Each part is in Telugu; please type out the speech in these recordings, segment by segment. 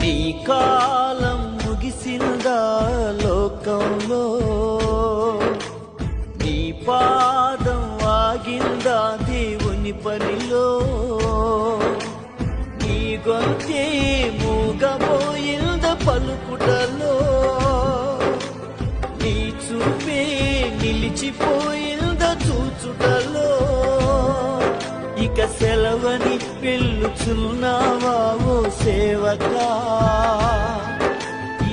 నీ కాలం ముగిసిందా లోకంలో, నీ పాదం ఆగిందా దేవుని పనిలో, నీ గొంతే మూగబోయింద పలుకుటలో, నీ చూపే నిలిచిపోయింద చూచుటలో, ఇక సెలవని పిలుచున్నావా ఓ సేవకా,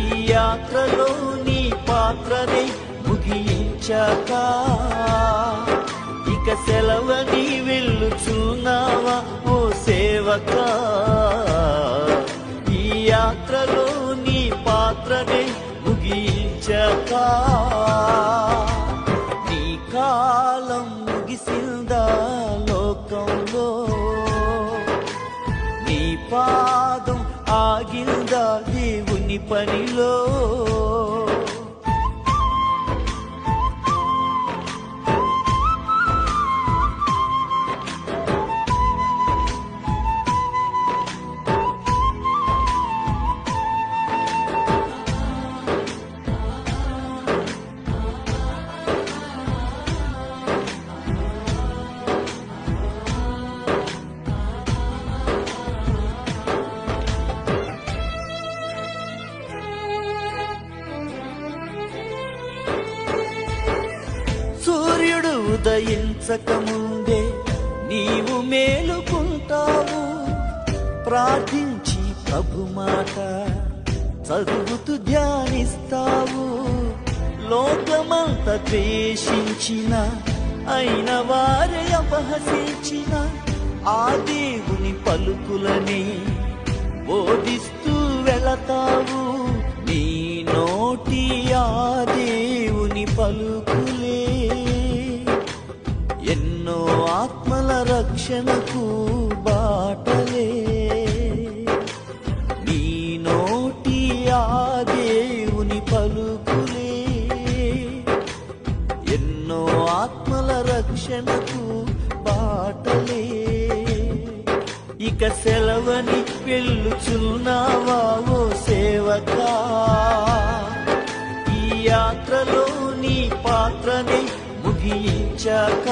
ఈ యాత్రలో నీ పాత్రని ముగించాక, ఇక సెలవని వెళ్ళుచున్నావా ఓ సేవకా, ఈ యాత్రలో నీ పాత్రని ముగించాక, నీ కాలం ముగిసిందా లోకంలో, నీ పాదం ఆగిందా దేవుని పనిలో. సూర్యుడు ఉదయించక ముందే నీవు మేలుకుంటావు, ప్రార్థించి ప్రభు మాట చదువుతూ ధ్యానిస్తావు. లోకమంత ద్వేషించిన, అయిన వారే అపహసించిన ఆ దేవుని పలుకులని బోధిస్తూ వెళతావు. నీ నోటి ఆ దేవుని పలుకులే ఎన్నో ఆత్మల రక్షణకు బాటలే. నీ నోటి ఆ దేవుని పలుకులే ఎన్నో ఆత్మల రక్షణకు బాటలే. ఇక సెలవని వెళ్ళుచున్నావా ఓ సేవకా, ఈ యాత్రలో నీ పాత్రని ముగించాక,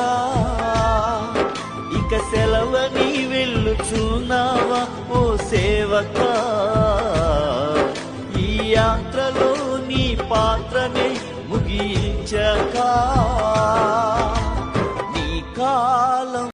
ఇక సెలవని వెళ్ళుచున్నావా ఓ సేవకా.